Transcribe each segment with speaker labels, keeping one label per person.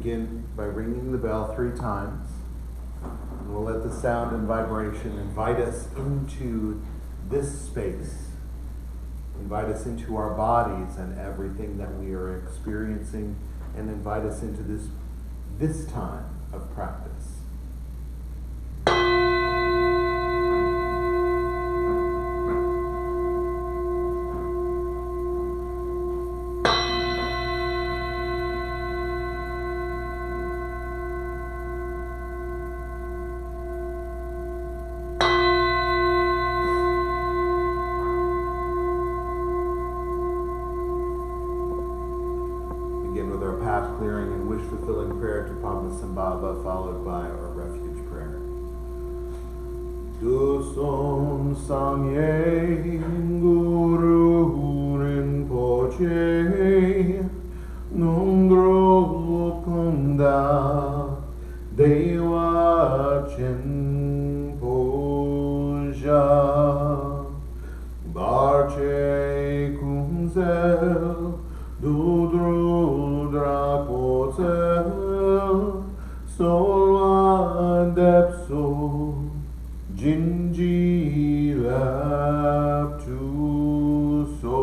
Speaker 1: begin by ringing the bell 3 times. And we'll let the sound and vibration invite us into this space. Invite us into our bodies and everything that we are experiencing, and invite us into this time of practice. Clearing and wish-fulfilling prayer to Pawo, followed by our refuge prayer. Dusom sangye guru rinpoche nungro kunda deva chen poja barche kumzel Dudru drapotel solva depso jinji laptu so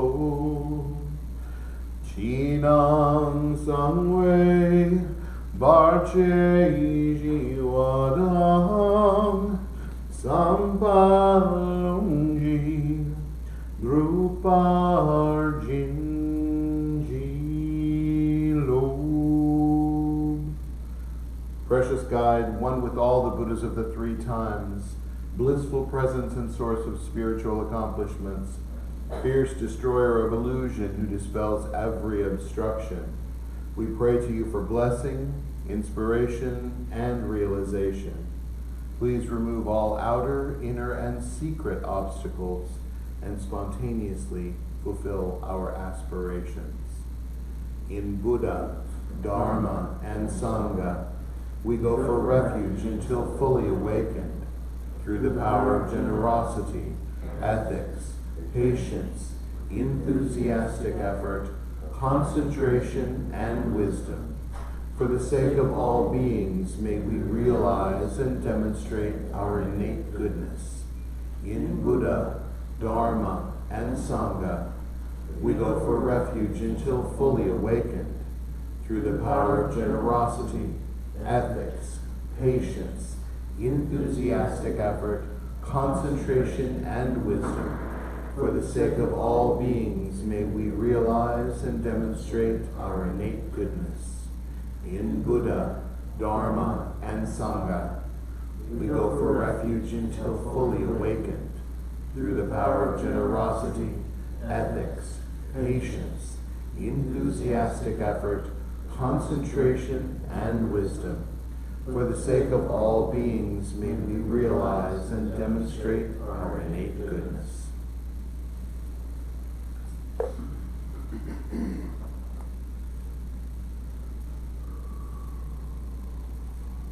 Speaker 1: chinang sangwe barche jiwadam sampalungi druparjin Precious guide, one with all the Buddhas of the 3 times, blissful presence and source of spiritual accomplishments, fierce destroyer of illusion who dispels every obstruction. We pray to you for blessing, inspiration, and realization. Please remove all outer, inner, and secret obstacles and spontaneously fulfill our aspirations. In Buddha, Dharma, and Sangha, we go for refuge until fully awakened through the power of generosity, ethics, patience, enthusiastic effort, concentration, and wisdom. For the sake of all beings, may we realize and demonstrate our innate goodness. In Buddha, Dharma, and Sangha, we go for refuge until fully awakened through the power of generosity, ethics, patience, enthusiastic effort, concentration, and wisdom. For the sake of all beings, may we realize and demonstrate our innate goodness. In Buddha, Dharma, and Sangha, we go for refuge until fully awakened through the power of generosity, ethics, patience, enthusiastic effort, concentration, and wisdom. For the sake of all beings, may we realize and demonstrate our innate goodness.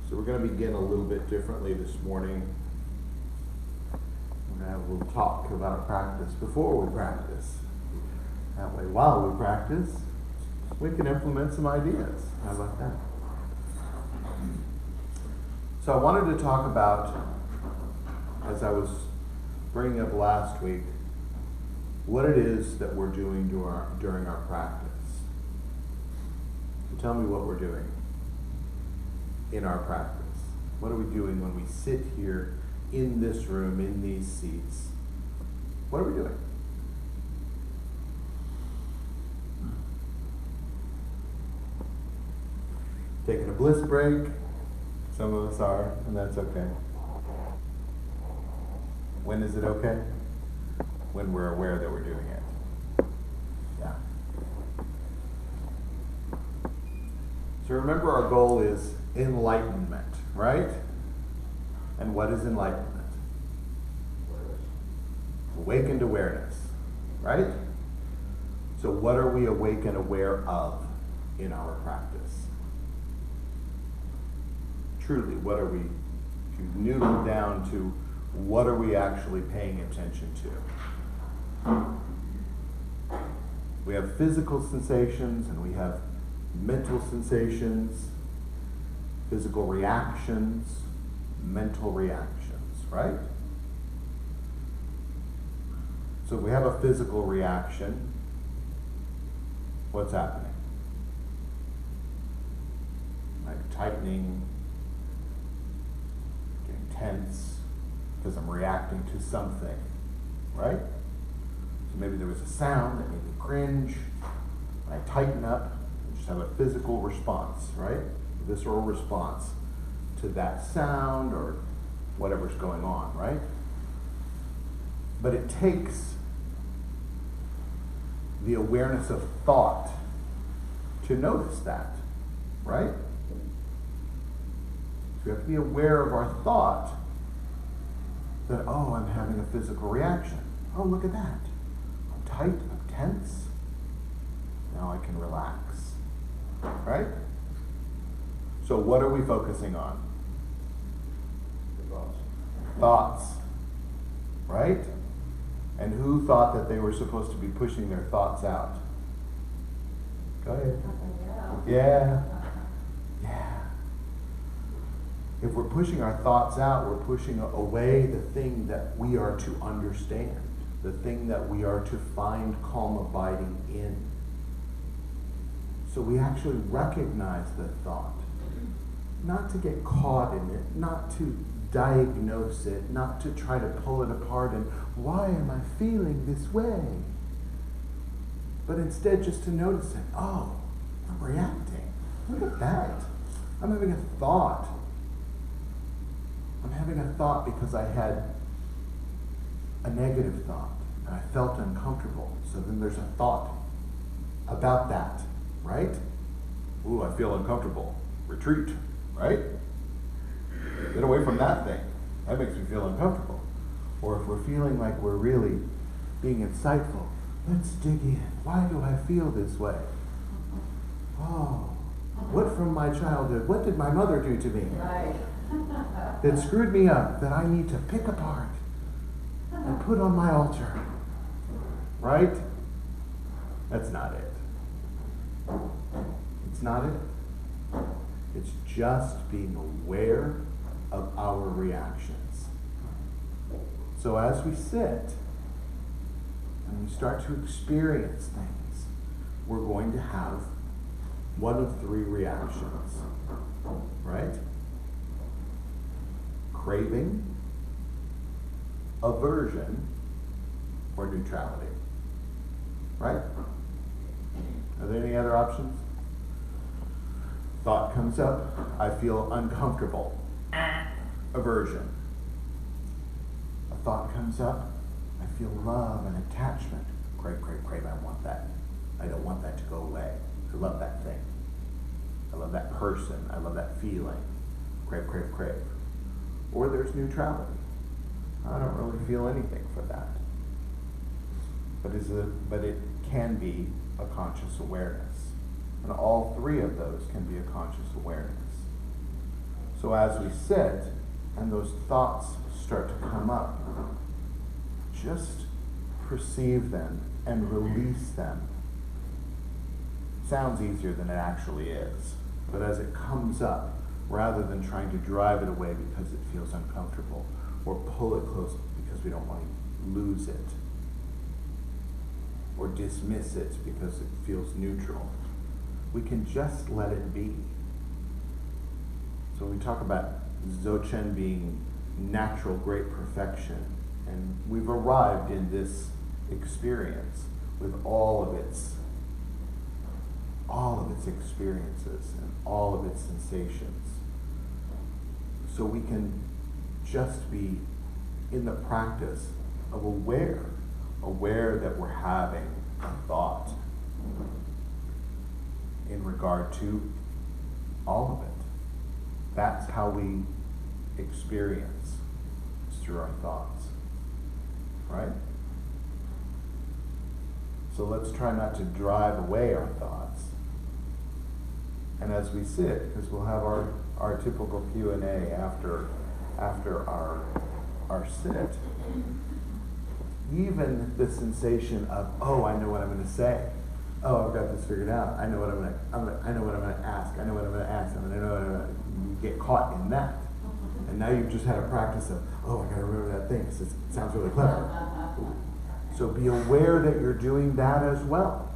Speaker 1: So we're going to begin a little bit differently this morning. We're going to have a little talk about practice before we practice. That way, while we practice, we can implement some ideas. How about that? So I wanted to talk about, as I was bringing up last week, what it is that we're doing during our practice. So tell me what we're doing in our practice. What are we doing when we sit here in this room, in these seats? What are we doing? Taking a bliss break. Some of us are, and that's okay. When is it okay? When we're aware that we're doing it. Yeah. So remember, our goal is enlightenment, right? And what is enlightenment? Awakened awareness, right? So what are we awake and aware of in our practice? Truly, what are we, if you noodle down to, what are we actually paying attention to? We have physical sensations and we have mental sensations. physical reactions, mental reactions, right? So if we have a physical reaction, what's happening? Like tightening, getting tense, because I'm reacting to something, right? So maybe there was a sound that made me cringe, and I tighten up, and just have a physical response, right? A visceral response to that sound or whatever's going on, right? But it takes the awareness of thought to notice that, right? So we have to be aware of our thought that, oh, I'm having a physical reaction. Oh, look at that. I'm tight, I'm tense. Now I can relax, right? So what are we focusing on? Thoughts, right? And who thought that they were supposed to be pushing their thoughts out? Go ahead. Yeah. Yeah. If we're pushing our thoughts out, we're pushing away the thing that we are to understand, the thing that we are to find calm abiding in. So we actually recognize the thought, not to get caught in it, not to diagnose it, not to try to pull it apart and why am I feeling this way? But instead just to notice it. Oh, I'm reacting. Look at that. I'm having a thought. I'm having a thought because I had a negative thought and I felt uncomfortable. So then there's a thought about that, right? Ooh, I feel uncomfortable. Retreat, right? Get away from that thing. That makes me feel uncomfortable. Or if we're feeling like we're really being insightful, let's dig in. Why do I feel this way? Oh, what from my childhood? What did my mother do to me?
Speaker 2: Right.
Speaker 1: That screwed me up, that I need to pick apart and put on my altar. Right? That's not it. It's not it. It's just being aware of our reactions. So as we sit and we start to experience things, we're going to have one of three reactions, right? Craving, aversion, or neutrality, right? Are there any other options? Thought comes up, I feel uncomfortable. Aversion. A thought comes up, I feel love and attachment. Crave, crave, crave, I want that. I don't want that to go away. I love that thing. I love that person. I love that feeling. Crave, crave, crave. Or there's neutrality. I don't really feel anything for that. But it can be a conscious awareness. And all three of those can be a conscious awareness. So as we sit and those thoughts start to come up, just perceive them and release them. Sounds easier than it actually is. But as it comes up, rather than trying to drive it away because it feels uncomfortable, or pull it close because we don't want to lose it, or dismiss it because it feels neutral, we can just let it be. So when we talk about Dzogchen being natural great perfection, and we've arrived in this experience with all of its experiences and all of its sensations. So we can just be in the practice of aware that we're having a thought in regard to all of it. That's how we experience, is through our thoughts, right? So let's try not to drive away our thoughts. And as we sit, because we'll have our typical Q&A after our sit, even the sensation of, oh, I know what I'm going to say. Oh, I've got this figured out. I know what I'm going to ask. I know what I'm going to ask. I know what I'm going to get caught in that. And now you've just had a practice of, oh, I gotta remember that thing, because it sounds really clever. So be aware that you're doing that as well.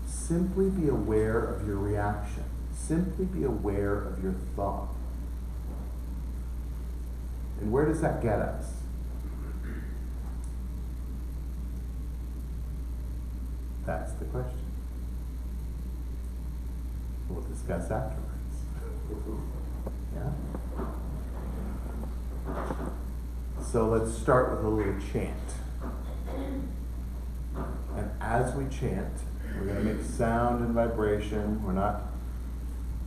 Speaker 1: Simply be aware of your reaction. Simply be aware of your thought. And where does that get us? That's the question. We'll discuss afterwards. Yeah? So let's start with a little chant. And as we chant, we're going to make sound and vibration. We're not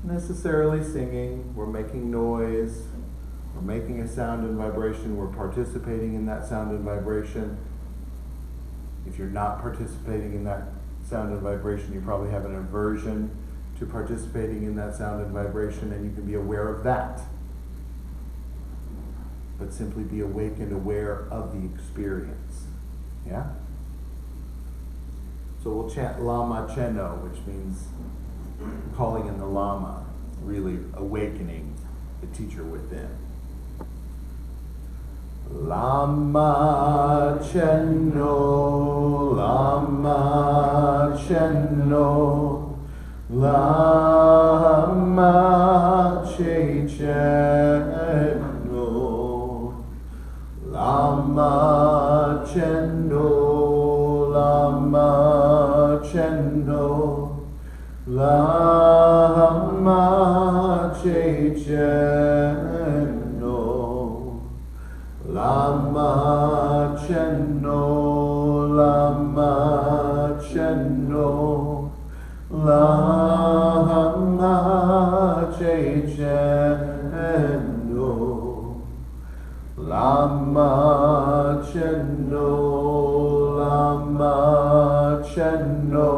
Speaker 1: necessarily singing. We're making noise. We're making a sound and vibration. We're participating in that sound and vibration. If you're not participating in that sound and vibration, you probably have an aversion to participating in that sound and vibration, and you can be aware of that. But simply be awake and aware of the experience. Yeah? So we'll chant Lama Cheno, which means calling in the Lama, really awakening the teacher within. Lama Cheno, Lama Cheno, Lama Che Cheno, Lama Cheno, Lama Cheno, Lama Che Cheno, Lama Cheno, Lama Cheno, Lama Che Cheno, Lama Cheno, Lama Cheno,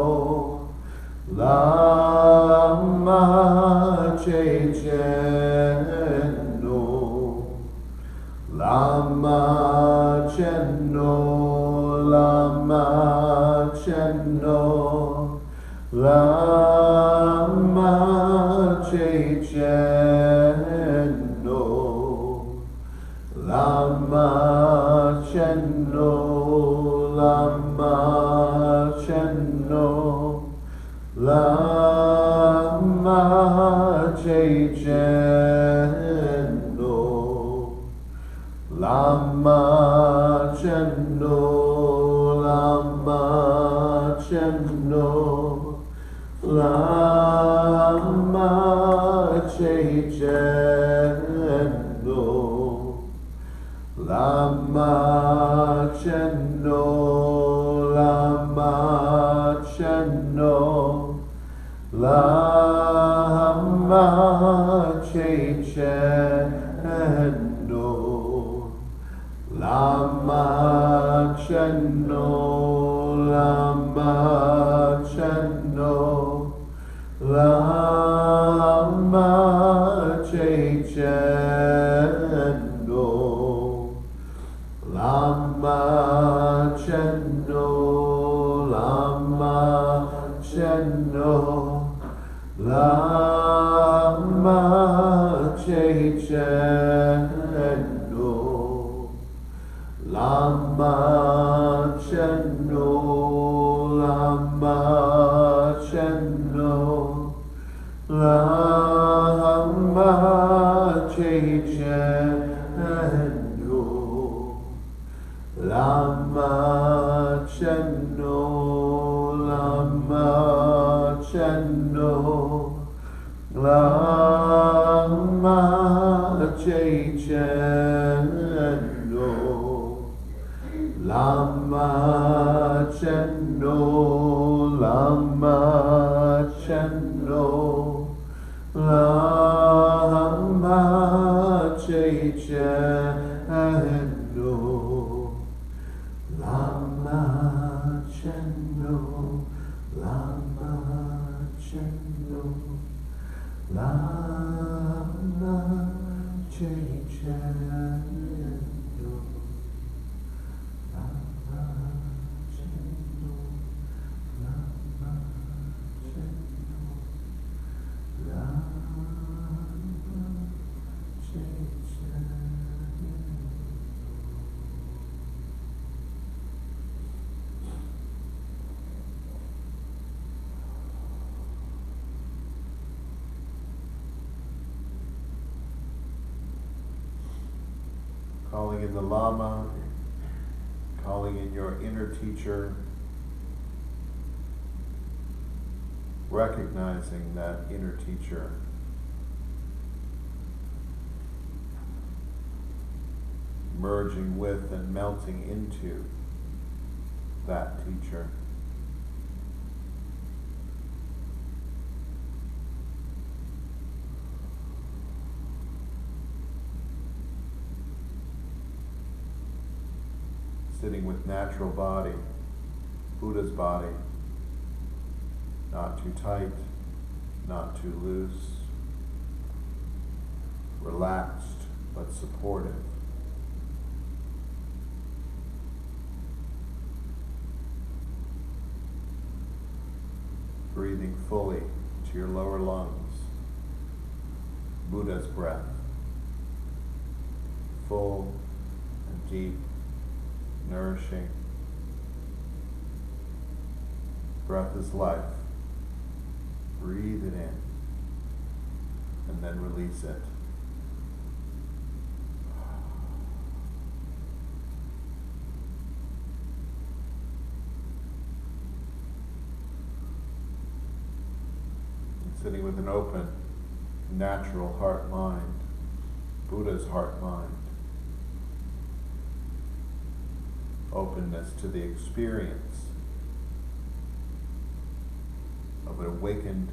Speaker 1: Lama Che Cheno, Lama Cheno, Lama Cheno, Lama Che Cheno, Lama Cheno, Lama Cheno, Lama Che Cheno, Lama Cheno, Lama Cheno, Lama Che Cheno, Lama Cheno, Lama Cheno, Lama Che Cheno, Lama Cheno, Lama Cheno, Lama Che Cheno, Lama Cheno, Lama Cheno, Lama Che Cheno, Lama Cheno, Lama Cheno, Lama Che Cheno, Lama Cheno, Lama Cheno, Lama Che Cheno, Lama Cheno, Lama Cheno, Lama Che Cheno, Lama Cheno, Lama Cheno, Lama Che Cheno, Lama Cheno, Lama Cheno, Lama Calling in the Lama, calling in your inner teacher, recognizing that inner teacher, merging with and melting into that teacher. Sitting with natural body, Buddha's body, not too tight, not too loose, relaxed but supportive. Breathing fully to your lower lungs, Buddha's breath, full and deep, nourishing. Breath is life. Breathe it in and then release it. And sitting with an open, natural heart-mind, Buddha's heart-mind. Openness to the experience of an awakened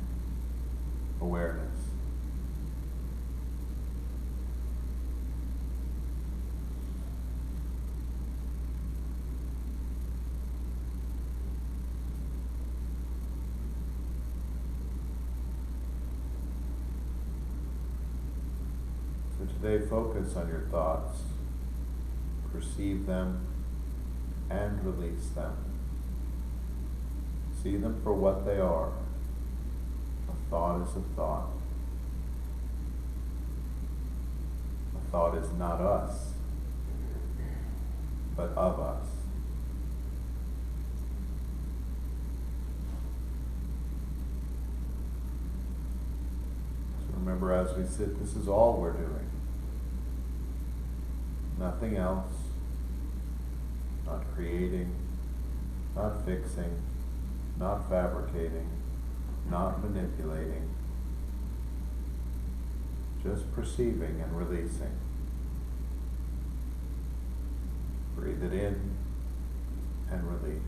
Speaker 1: awareness. So today, focus on your thoughts, perceive them, and release them. See them for what they are. A thought is a thought. A thought is not us, but of us. So remember, as we sit, this is all we're doing. Nothing else. Not creating, not fixing, not fabricating, not manipulating, just perceiving and releasing. Breathe it in and release.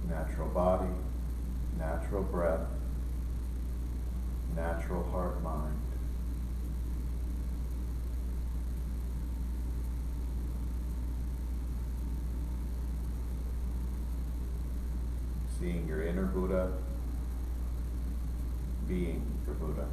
Speaker 1: Natural body, natural breath, natural heart-mind. Seeing your inner Buddha, being your Buddha.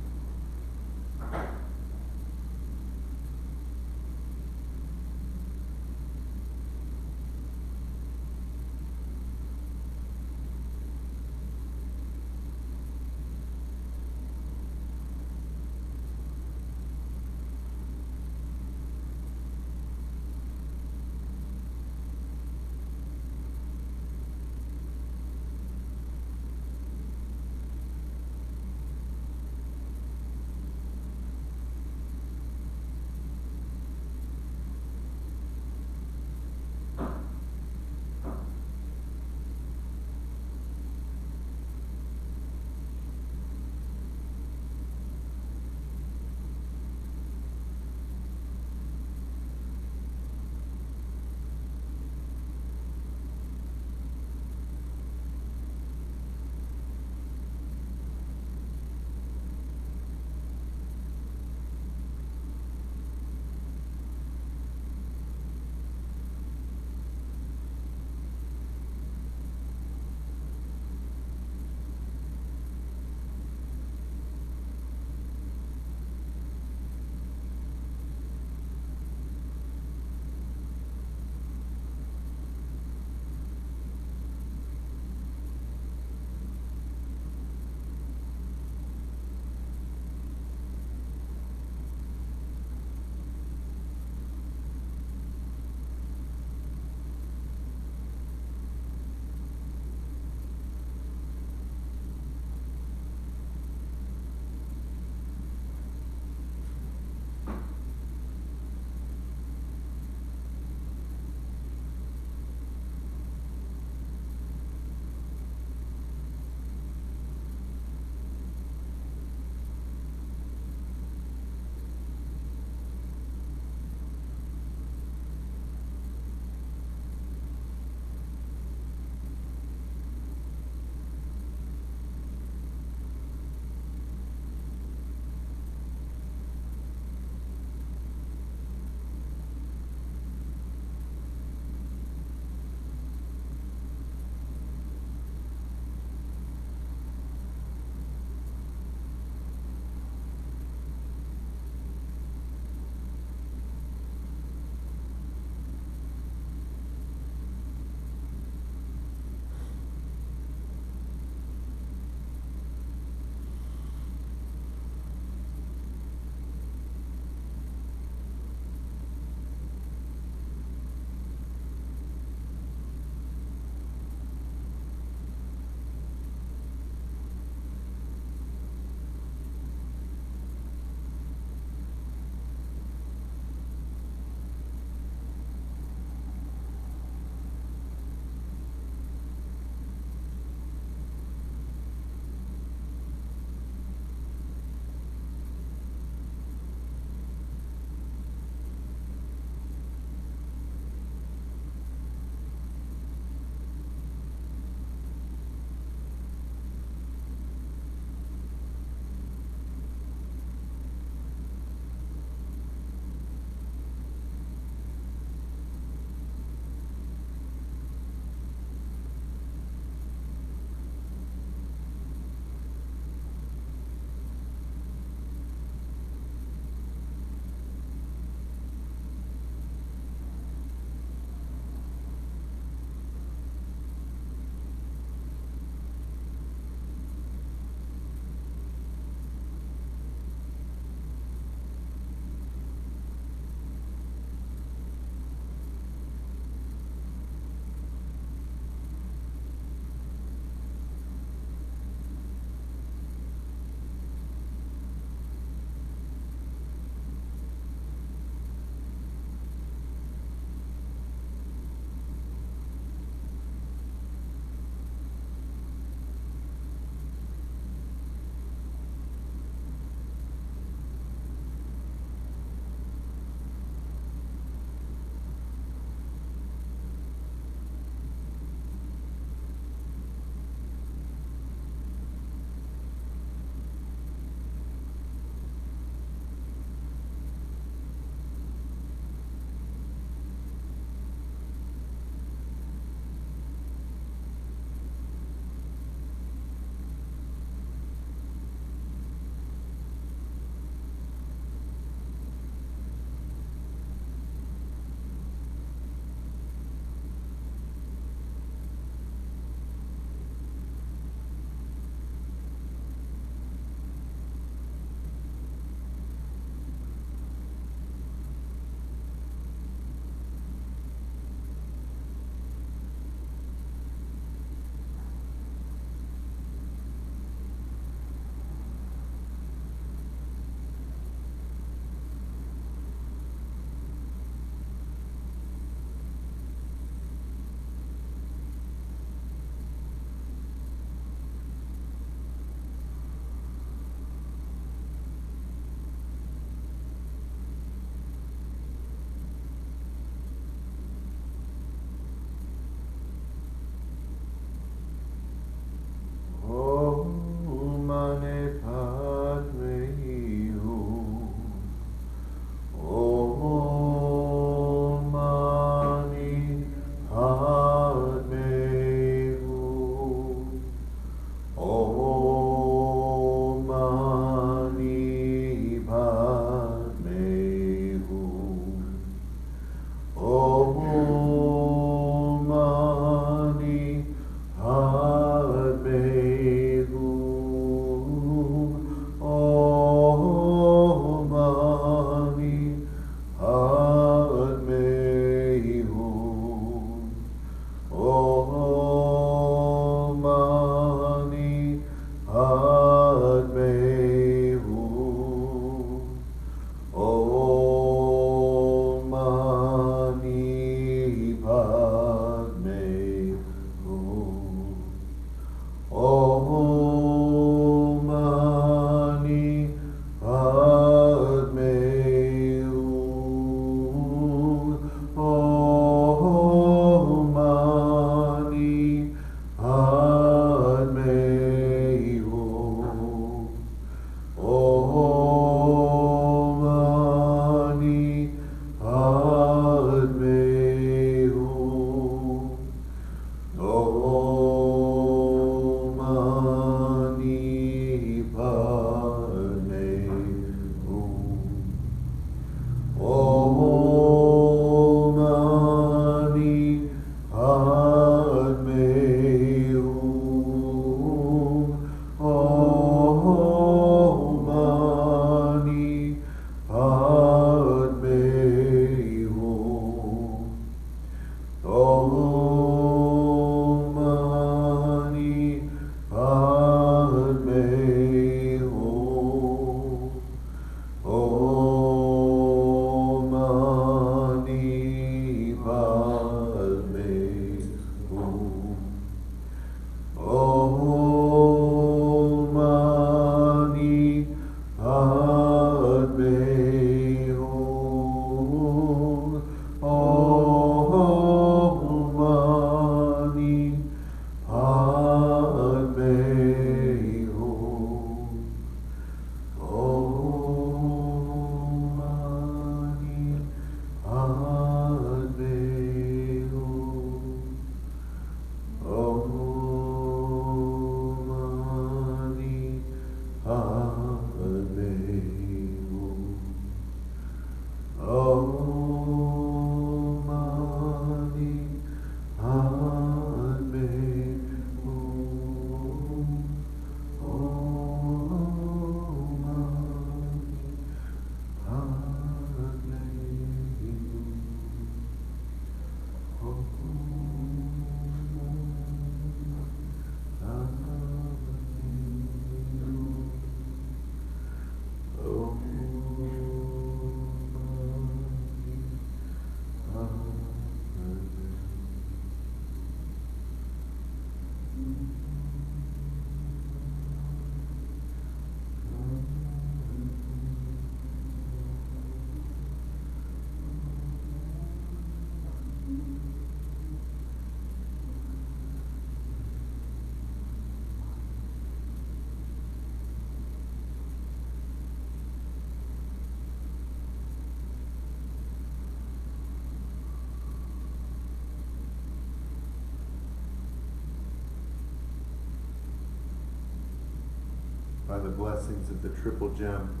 Speaker 1: are the blessings of the triple gem.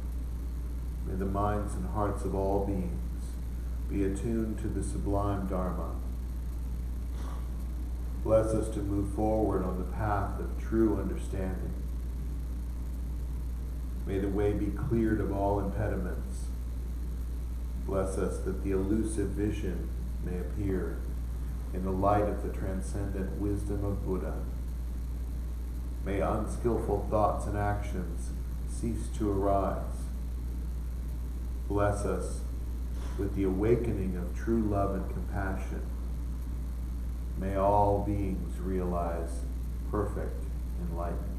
Speaker 1: May the minds and hearts of all beings be attuned to the sublime Dharma. Bless us to move forward on the path of true understanding. May the way be cleared of all impediments. Bless us that the elusive vision may appear in the light of the transcendent wisdom of Buddha. May unskillful thoughts and actions cease to arise. Bless us with the awakening of true love and compassion. May all beings realize perfect enlightenment.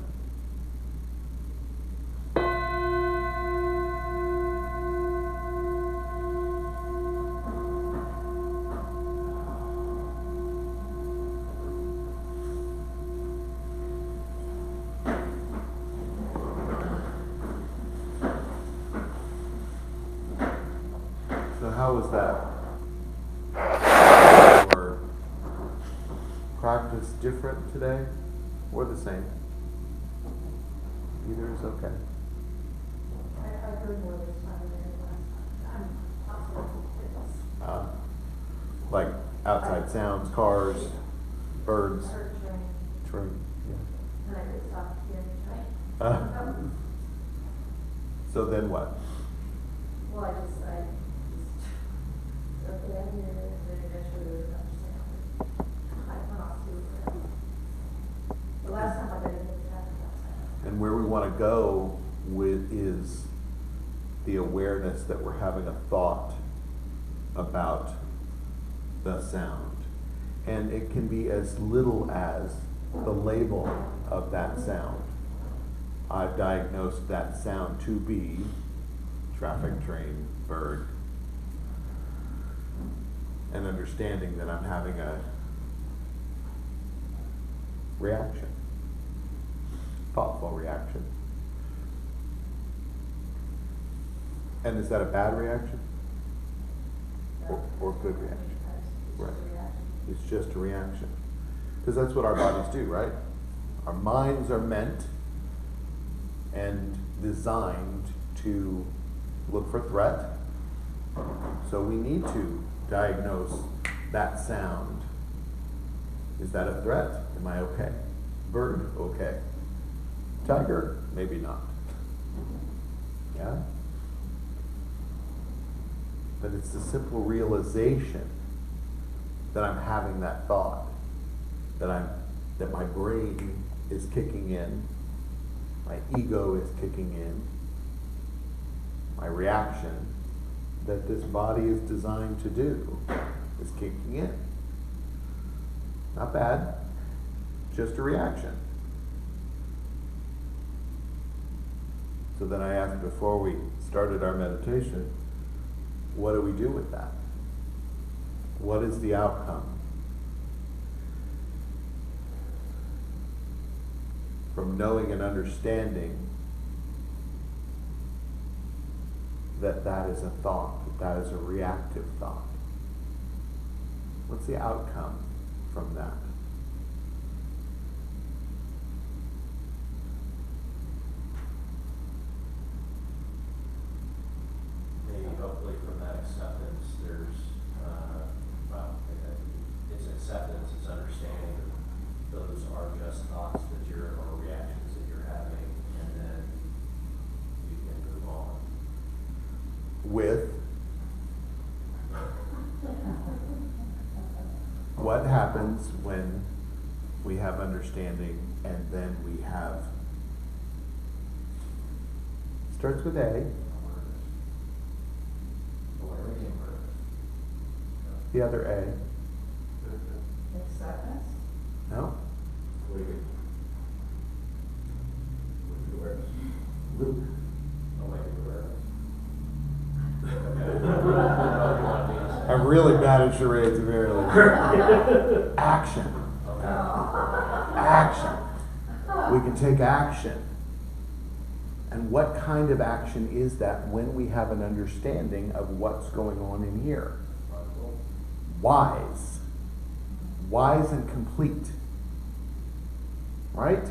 Speaker 1: So how was that? Or practice different today or the same? Either is okay.
Speaker 2: I heard more this time than last time.
Speaker 1: Like outside sounds, cars, birds,
Speaker 2: I heard train,
Speaker 1: train.
Speaker 2: and I could stop hearing train.
Speaker 1: So then what?
Speaker 2: Well, okay, I hear it, and eventually there was understanding. I went off to the last time I didn't get that.
Speaker 1: And where we want to go with is the awareness that we're having a thought about the sound. And it can be as little as the label of that sound. I've diagnosed that sound to be traffic, train, bird. And understanding that I'm having a reaction, thoughtful reaction. And is that a bad reaction? Or good reaction? Right. It's just a reaction. Because that's what our bodies do, right? Our minds are meant and designed to look for threat. So we need to diagnose that sound. Is that a threat? Am I okay? Bird, okay. Tiger, maybe not. Yeah? But it's the simple realization that I'm having that thought, that my brain is kicking in, my ego is kicking in, my reaction that this body is designed to do is kicking in. Not bad, just a reaction. So then I asked before we started our meditation, what do we do with that? What is the outcome? From knowing and understanding that that is a thought, that is a reactive thought. What's the outcome from that?
Speaker 3: Maybe hopefully from that acceptance, there's, it's acceptance, it's understanding that those are just thoughts that or reactions that you're having, and then you can move on.
Speaker 1: With what happens when we have understanding and then we have, starts with A, the other A.
Speaker 2: Acceptance?
Speaker 1: No? Luke. I'm really bad at charades, apparently. Action. Action. We can take action. And what kind of action is that when we have an understanding of what's going on in here? Wise. Wise and complete. Right?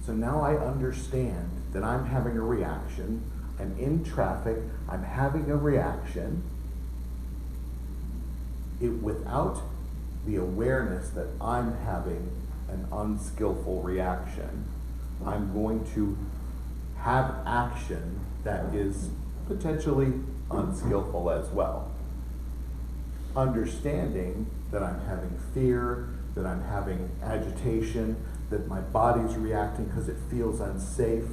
Speaker 1: So now I understand that I'm having a reaction. I'm in traffic. I'm having a reaction. Without the awareness that I'm having an unskillful reaction, I'm going to have action that is potentially unskillful as well. Understanding that I'm having fear, that I'm having agitation, that my body's reacting because it feels unsafe,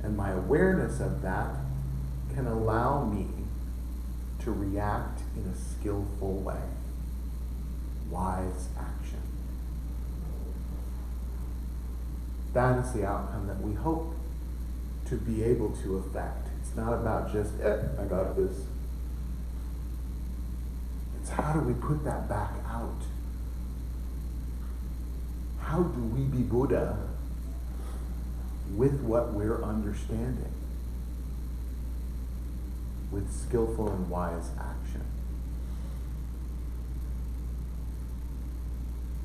Speaker 1: and my awareness of that can allow me to react in a skillful way. Wise action. That is the outcome that we hope to be able to affect. It's not about just, I got this. It's how do we put that back out? How do we be Buddha with what we're understanding? With skillful and wise action.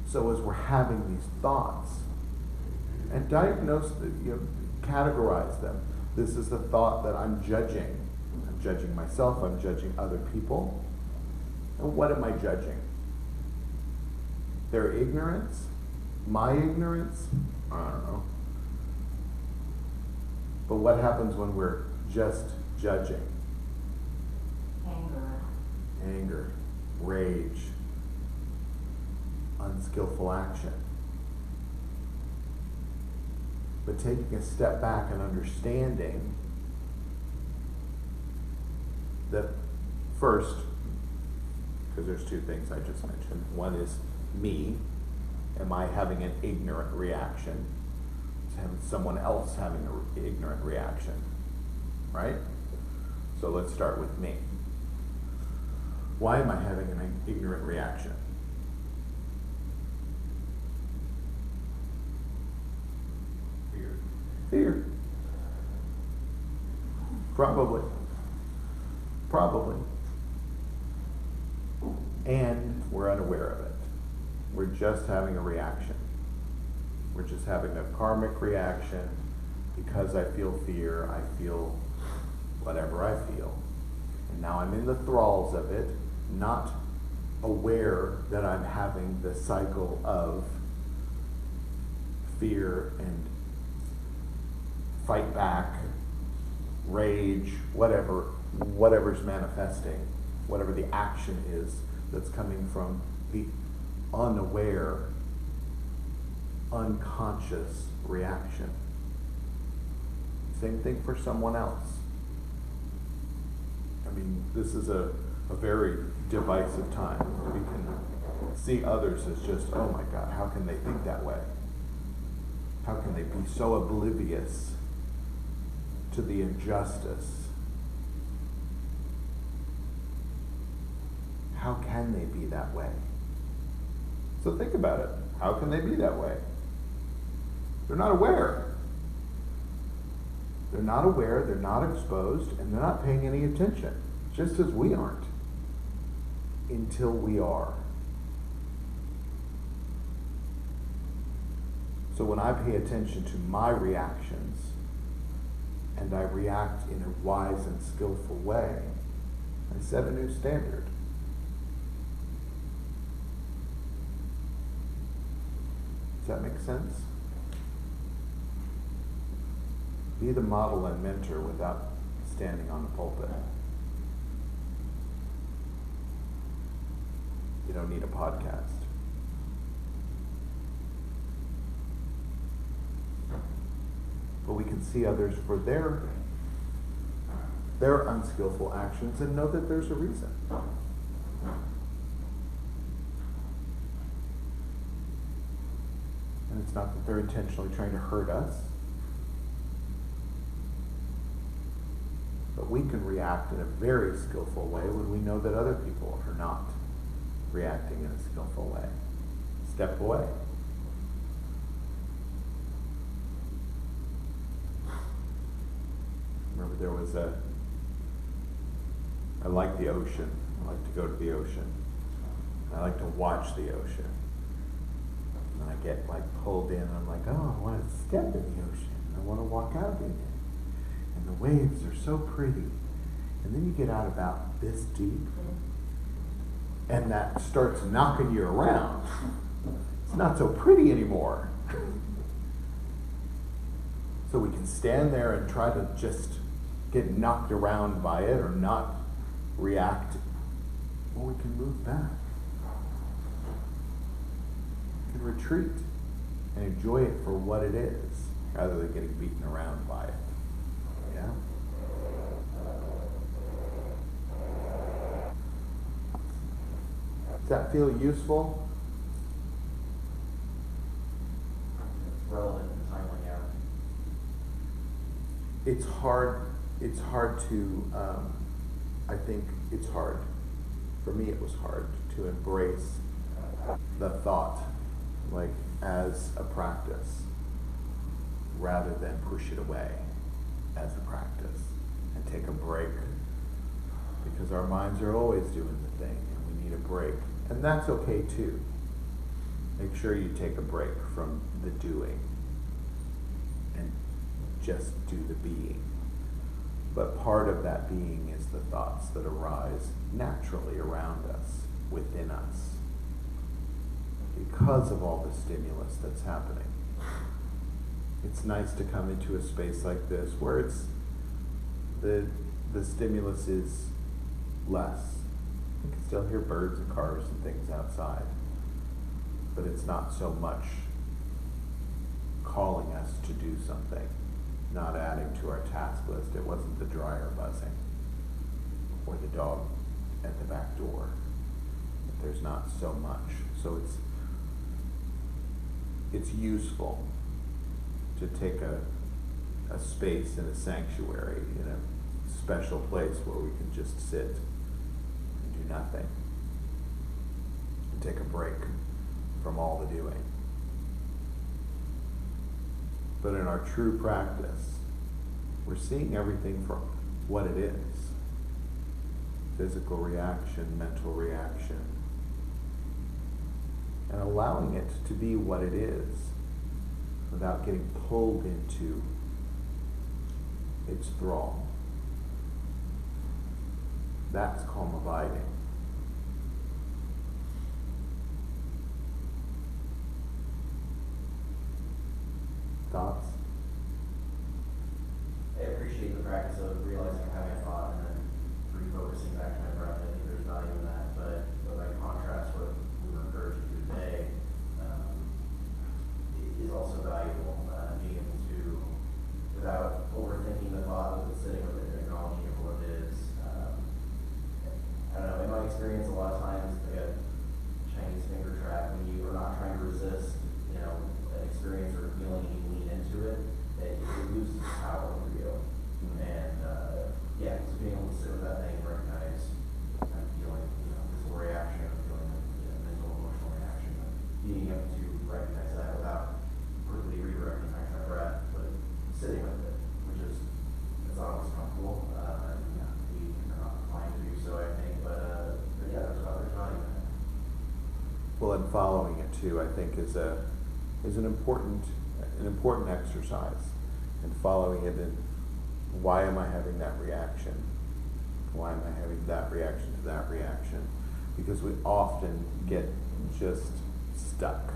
Speaker 1: So as we're having these thoughts, and diagnose, categorize them. This is the thought that I'm judging. I'm judging myself, I'm judging other people. And what am I judging? Their ignorance? My ignorance? I don't know. But what happens when we're just judging? Anger, rage, unskillful action. But taking a step back and understanding that first, because there's two things I just mentioned. One is me. Am I having an ignorant reaction? Is someone else having an ignorant reaction? Right? So let's start with me. Why am I having an ignorant reaction? Fear. Probably. And we're unaware of it. We're just having a reaction. We're just having a karmic reaction. Because I feel fear, I feel whatever I feel. And now I'm in the thralls of it, not aware that I'm having the cycle of fear and fight back, rage, whatever's manifesting, whatever the action is that's coming from the unaware, unconscious reaction. Same thing for someone else. I mean, this is a very divisive time. We can see others as just, oh my God, how can they think that way? How can they be so oblivious to the injustice? How can they be that way? So think about it. How can they be that way? They're not aware. They're not aware, they're not exposed, and they're not paying any attention, just as we aren't, until we are. So when I pay attention to my reactions, and I react in a wise and skillful way, I set a new standard. Does that make sense? Be the model and mentor without standing on the pulpit. You don't need a podcast. But we can see others for their unskillful actions and know that there's a reason. And it's not that they're intentionally trying to hurt us. But we can react in a very skillful way when we know that other people are not reacting in a skillful way. Step away. Remember there was I like the ocean. I like to go to the ocean. I like to watch the ocean. And I get like pulled in, I'm like, oh, I want to step in the ocean. I want to walk out in it. And the waves are so pretty. And then you get out about this deep, and that starts knocking you around. It's not so pretty anymore. So we can stand there and try to just get knocked around by it or not react, or we can move back. We can retreat and enjoy it for what it is, rather than getting beaten around by it. Yeah? Does that feel useful?
Speaker 3: Relevant and timely, yeah.
Speaker 1: It's hard to, I think it's hard. For me, it was hard to embrace the thought, like, as a practice, rather than push it away as a practice and take a break, because our minds are always doing the thing and we need a break. And that's okay too. Make sure you take a break from the doing and just do the being. But part of that being is the thoughts that arise naturally around us, within us, because of all the stimulus that's happening. It's nice to come into a space like this where it's the stimulus is less. You can still hear birds and cars and things outside, but it's not so much calling us to do something, not adding to our task list. It wasn't the dryer buzzing or the dog at the back door. There's not so much. So it's useful to take a space in a sanctuary, in a special place where we can just sit and do nothing and take a break from all the doing. But in our true practice, we're seeing everything for what it is. Physical reaction, mental reaction, and allowing it to be what it is without getting pulled into its thrall. That's calm abiding. Thoughts?
Speaker 3: I appreciate the practice of realizing I'm having a thought and then refocusing back to my breath. I think there's value in that, but by contrast, what we were encouraged to do today is also valuable. Being able to, without overthinking the thought, but sitting with it and acknowledging it for what it is. I don't know, in my experience, a lot of times, like a Chinese finger trap, when you are not trying to resist, an experience or a feeling, and you lean into it, it loses its power over you. And so being able to sit with that thing and recognize I'm feeling, physical reaction, I'm feeling mental, emotional reaction, being able to recognize that without quickly redirecting back to my breath, but sitting with it, which is, it's not always comfortable. We are not inclined to do so, I think, but there's value in it.
Speaker 1: Well, and following it too, I think, is an important exercise, and following it in why am I having that reaction? Why am I having that reaction to that reaction? Because we often get just stuck.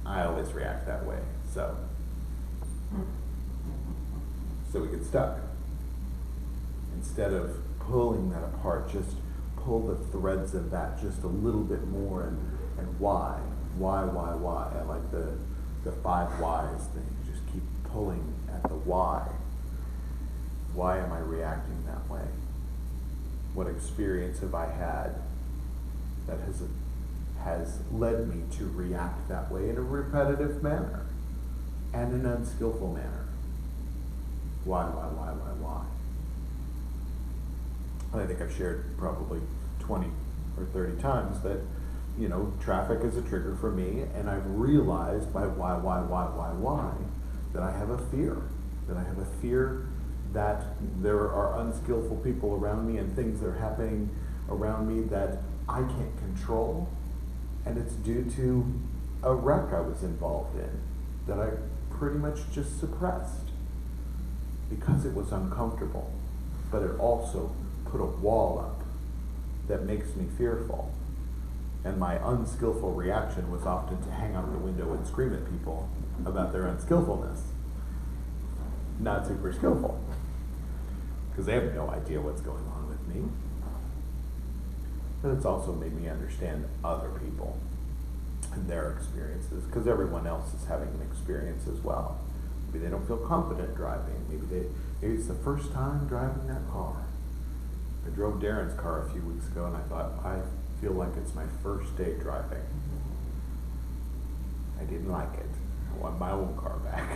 Speaker 1: I always react that way, so we get stuck. Instead of pulling that apart, just pull the threads of that just a little bit more, and why? I like the 5 whys thing. Just keep pulling at the why. Why am I reacting that way? What experience have I had that has led me to react that way in a repetitive manner and an unskillful manner? Why? And I think I've shared probably 20 or 30 times that traffic is a trigger for me, and I've realized by why that I have a fear. That I have a fear that there are unskillful people around me and things that are happening around me that I can't control, and it's due to a wreck I was involved in that I pretty much just suppressed because it was uncomfortable, but it also put a wall up that makes me fearful. And my unskillful reaction was often to hang out the window and scream at people about their unskillfulness. Not super skillful, because they have no idea what's going on with me. But it's also made me understand other people and their experiences, because everyone else is having an experience as well. Maybe they don't feel confident driving. Maybe it's the first time driving that car. I drove Darren's car a few weeks ago, and I thought, I feel like it's my first day driving. I didn't like it. I want my own car back.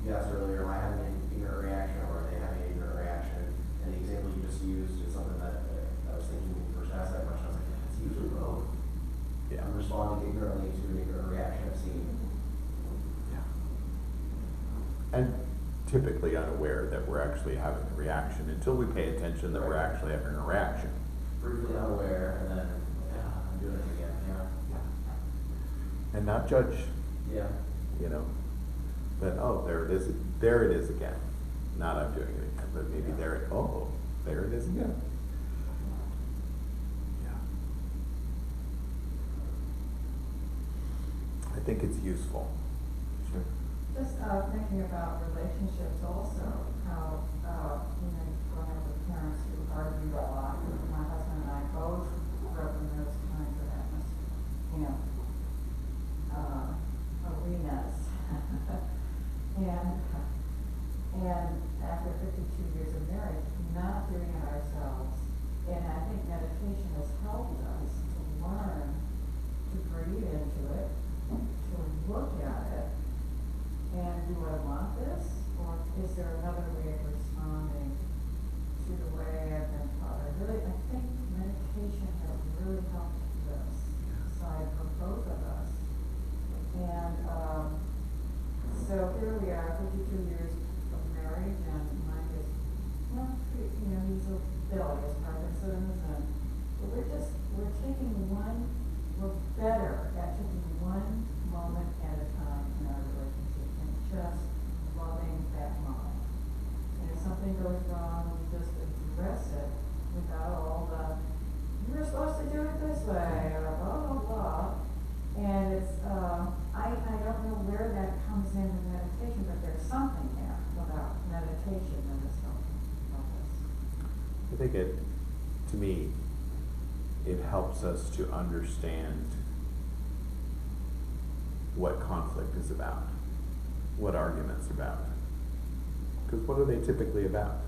Speaker 3: You asked earlier, am I having an ignorant reaction or are they having an ignorant reaction? And the example you just used is something that I was thinking when you first asked that question. I was like, yeah, it's usually both.
Speaker 1: Yeah.
Speaker 3: I'm responding ignorantly to an ignorant reaction I've seen.
Speaker 1: Yeah. And typically unaware that we're actually having a reaction until we pay attention that we're actually having a reaction.
Speaker 3: Briefly unaware, and then, yeah, I'm doing it again, yeah.
Speaker 1: And not judge,
Speaker 3: Yeah.
Speaker 1: you know, that, oh, there it is again. Not I'm doing it again, but maybe there it is again. Yeah. I think it's useful. Sure.
Speaker 4: Just thinking about relationships also, how, growing up with parents who argued a lot, my husband and I both grew up in those kinds of arenas. And after 52 years of marriage, not doing it ourselves. And I think meditation has helped us to learn to breathe into it, to look at it, and do I want this? Or is there another way of responding to the way I've been taught? I think meditation has really helped this side for both of us. And so here we are, 52 years of marriage, and Mike is, he's a Bill, he has Parkinson's, and we're better at taking one moment at a time in our relationship and just loving that moment. And if something goes wrong, we just address it without all the, you were supposed to do it this way, or blah, blah, blah. And it's, I don't know where that comes in with meditation, but there's something there about meditation that has helped us.
Speaker 1: I think to me, it helps us to understand what conflict is about, what arguments are about. Because what are they typically about?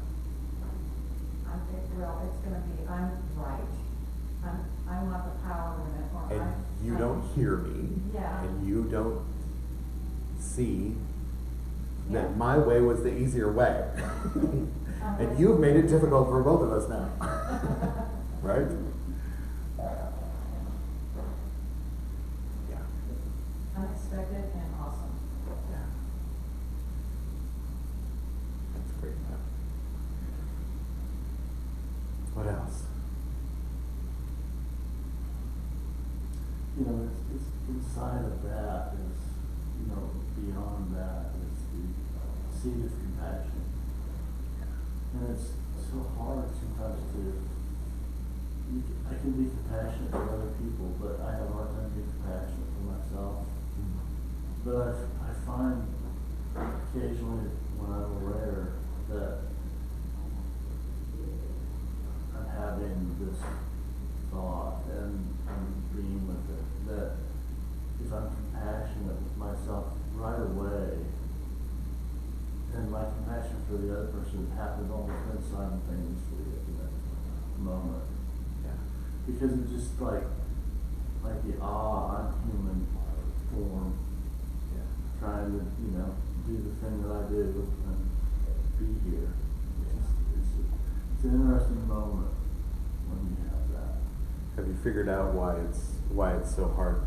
Speaker 4: It's going to be, I'm right. I want the power in it. Or
Speaker 1: And you don't hear me.
Speaker 4: Yeah.
Speaker 1: And you don't see
Speaker 4: Yeah.
Speaker 1: that my way was the easier way. And you've made it difficult for both of us now. Right? Yeah.
Speaker 4: Unexpected and awesome.
Speaker 1: Yeah. That's great. What else?
Speaker 5: It's inside of that is, beyond that is the seed of compassion. And it's so hard sometimes I can be compassionate for other people, but I have a hard time being compassionate for myself. But I find occasionally when I'm aware that I'm having this thought and being with it, that if I'm compassionate with myself right away, then my compassion for the other person happens almost simultaneously at that moment.
Speaker 1: Yeah.
Speaker 5: Because it's just like the I'm human form, trying to, do the thing that I do and be here. It's an interesting moment when you have that.
Speaker 1: Have you figured out why it's so hard